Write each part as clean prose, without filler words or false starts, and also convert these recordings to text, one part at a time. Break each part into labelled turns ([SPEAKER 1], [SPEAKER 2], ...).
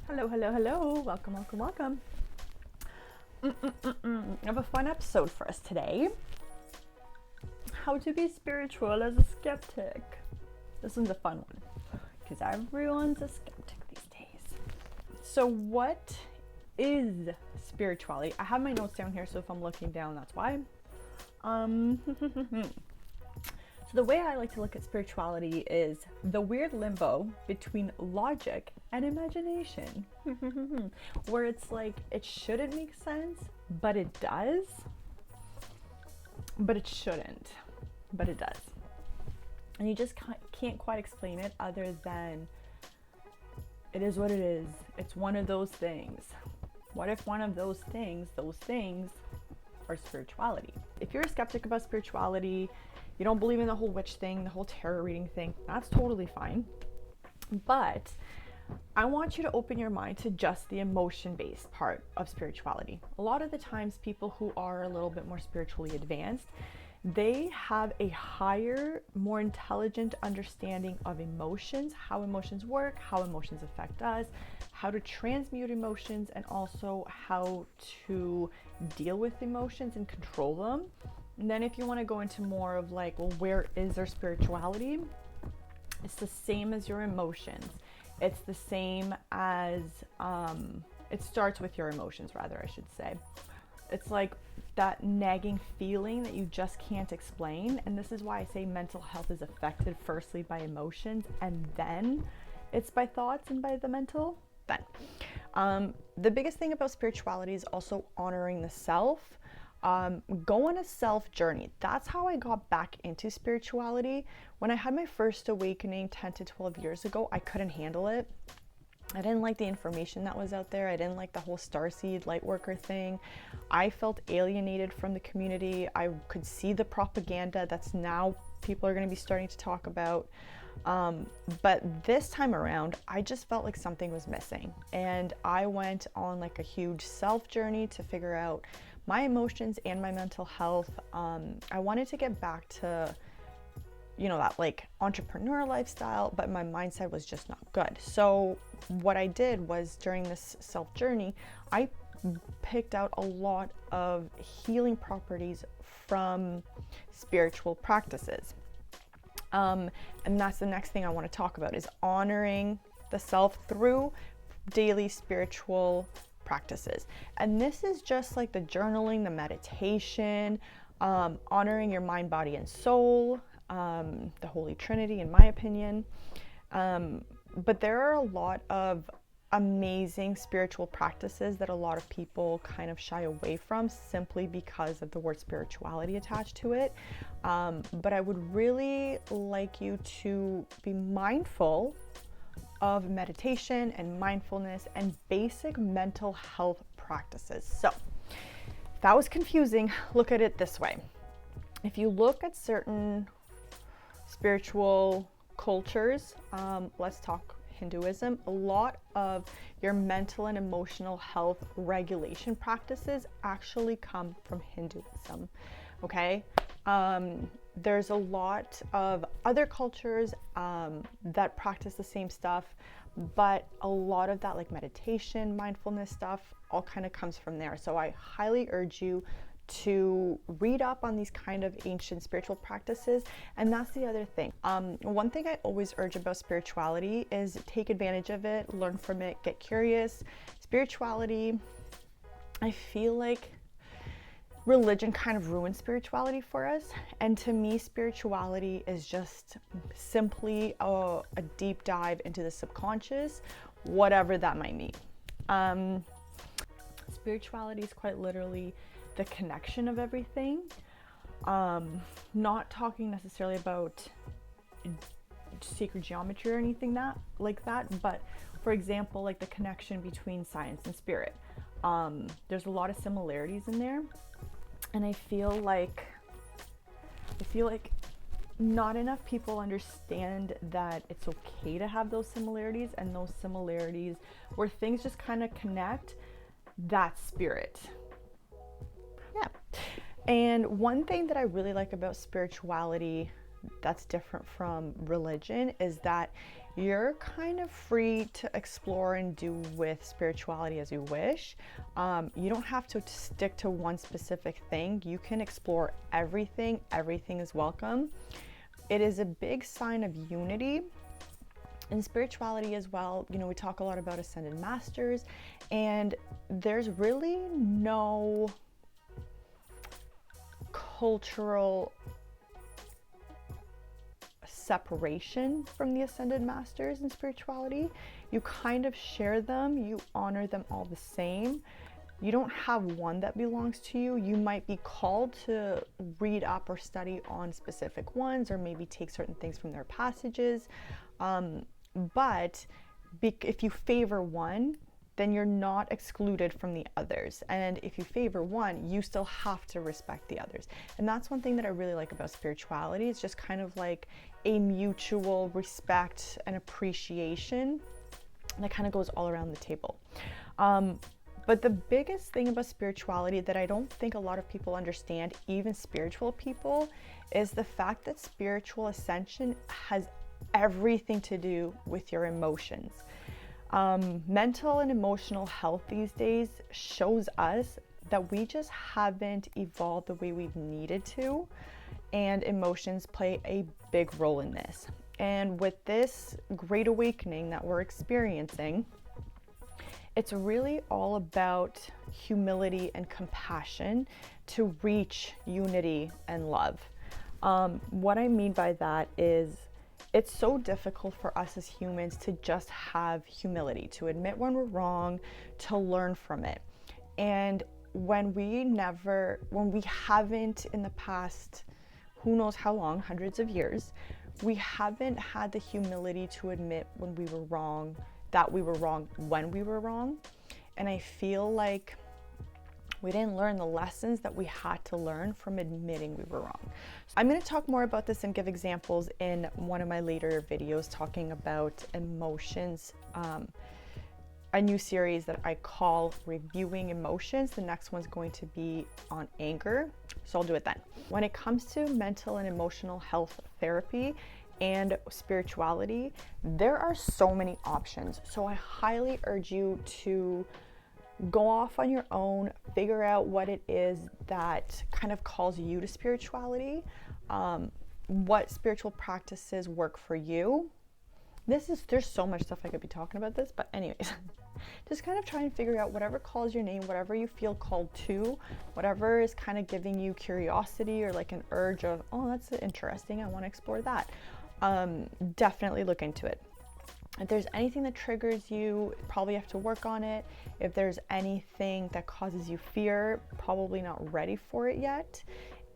[SPEAKER 1] Hello, hello, hello. Welcome, welcome, welcome. I have a fun episode for us today. How to be spiritual as a skeptic. This one's a fun one because everyone's a skeptic these days. So what is spirituality? I have my notes down here, so if I'm looking down, that's why. So the way I like to look at spirituality is the weird limbo between logic and imagination, where it's like it shouldn't make sense, but it does, but it shouldn't, but it does. And you just can't quite explain it other than it is what it is. It's one of those things. What if one of those things are spirituality? If you're a skeptic about spirituality, you don't believe in the whole witch thing, the whole tarot reading thing, that's totally fine. But I want you to open your mind to just the emotion-based part of spirituality. A lot of the times people who are a little bit more spiritually advanced, they have a higher, more intelligent understanding of emotions, how emotions work, how emotions affect us, how to transmute emotions, and also how to deal with emotions and control them. And then if you want to go into more of like, well, where is their spirituality? It's the same as your emotions. It's the same as, it starts with your emotions, rather, I should say. It's like that nagging feeling that you just can't explain. And this is why I say mental health is affected firstly by emotions, and then it's by thoughts and by the mental. Then the biggest thing about spirituality is also honoring the self. Go on a self journey. That's how I got back into spirituality. When I had my first awakening 10 to 12 years ago, I couldn't handle it. I didn't like the information that was out there. I didn't like the whole starseed light worker thing. I felt alienated from the community. I could see the propaganda that's now people are going to be starting to talk about. But this time around, I just felt like something was missing. And I went on like a huge self journey to figure out my emotions and my mental health. I wanted to get back to, that like entrepreneur lifestyle, but my mindset was just not good. So what I did was during this self journey, I picked out a lot of healing properties from spiritual practices. And that's the next thing I want to talk about is honoring the self through daily spiritual practices. And this is just like the journaling, the meditation, honoring your mind, body, and soul, the Holy Trinity, in my opinion. But there are a lot of amazing spiritual practices that a lot of people kind of shy away from simply because of the word spirituality attached to it. But I would really like you to be mindful of meditation and mindfulness and basic mental health practices. So if that was confusing, look at it this way. If you look at certain spiritual cultures, let's talk Hinduism, a lot of your mental and emotional health regulation practices actually come from Hinduism. Okay? There's a lot of other cultures that practice the same stuff, but a lot of that, like meditation, mindfulness stuff, all kind of comes from there. So I highly urge you to read up on these kind of ancient spiritual practices. And that's the other thing. One thing I always urge about spirituality is take advantage of it, learn from it, get curious. Spirituality, I feel like religion kind of ruined spirituality for us. And to me, spirituality is just simply a deep dive into the subconscious, whatever that might mean. Spirituality is quite literally the connection of everything. Not talking necessarily about sacred geometry or anything like that, but for example, like the connection between science and spirit. There's a lot of similarities in there. And I feel like not enough people understand that it's okay to have those similarities, and those similarities where things just kind of connect, that's spirit. Yeah. And one thing that I really like about spirituality that's different from religion is that you're kind of free to explore and do with spirituality as you wish. You don't have to stick to one specific thing. You can explore everything. Everything is welcome. It is a big sign of unity in spirituality as well. You know, we talk a lot about ascended masters, and there's really no cultural separation from the ascended masters in spirituality. You kind of share them, you honor them all the same. You don't have one that belongs to you. You might be called to read up or study on specific ones, or maybe take certain things from their passages. But if you favor one, then you're not excluded from the others. And if you favor one, you still have to respect the others. And that's one thing that I really like about spirituality. It's just kind of like a mutual respect and appreciation that kind of goes all around the table. But the biggest thing about spirituality that I don't think a lot of people understand, even spiritual people, is the fact that spiritual ascension has everything to do with your emotions. Mental and emotional health these days shows us that we just haven't evolved the way we've needed to, and emotions play a big role in this. And with this great awakening that we're experiencing, it's really all about humility and compassion to reach unity and love. What I mean by that is, it's so difficult for us as humans to just have humility, to admit when we're wrong, to learn from it. And when we haven't in the past, who knows how long, hundreds of years, we haven't had the humility to admit when we were wrong, that we were wrong when we were wrong. And I feel like we didn't learn the lessons that we had to learn from admitting we were wrong. So I'm going to talk more about this and give examples in one of my later videos talking about emotions. A new series that I call Reviewing Emotions. The next one's going to be on anger, so I'll do it then. When it comes to mental and emotional health therapy and spirituality, there are so many options. So I highly urge you to go off on your own, figure out what it is that kind of calls you to spirituality, what spiritual practices work for you. There's so much stuff I could be talking about this, but anyways, just kind of try and figure out whatever calls your name, whatever you feel called to, whatever is kind of giving you curiosity or like an urge of, oh, that's interesting, I want to explore that. Definitely look into it. If there's anything that triggers you, probably have to work on it. If there's anything that causes you fear, probably not ready for it yet.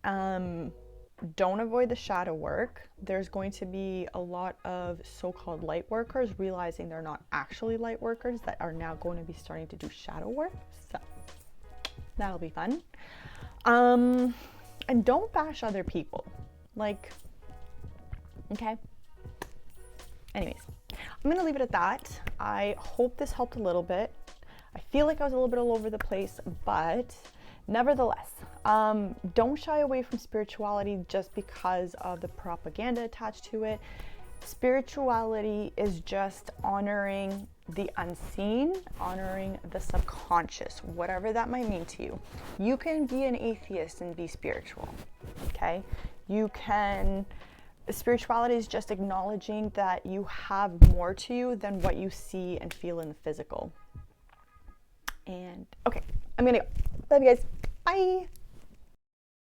[SPEAKER 1] Don't avoid the shadow work. There's going to be a lot of so-called light workers realizing they're not actually light workers that are now going to be starting to do shadow work. So that'll be fun. And don't bash other people. Like, okay? Anyways, I'm gonna leave it at that. I hope this helped a little bit. I feel like I was a little bit all over the place, but nevertheless, don't shy away from spirituality just because of the propaganda attached to it. Spirituality is just honoring the unseen, honoring the subconscious, whatever that might mean to you. You can be an atheist and be spiritual, okay? Spirituality is just acknowledging that you have more to you than what you see and feel in the physical. And okay, I'm gonna go. Love you guys. Bye.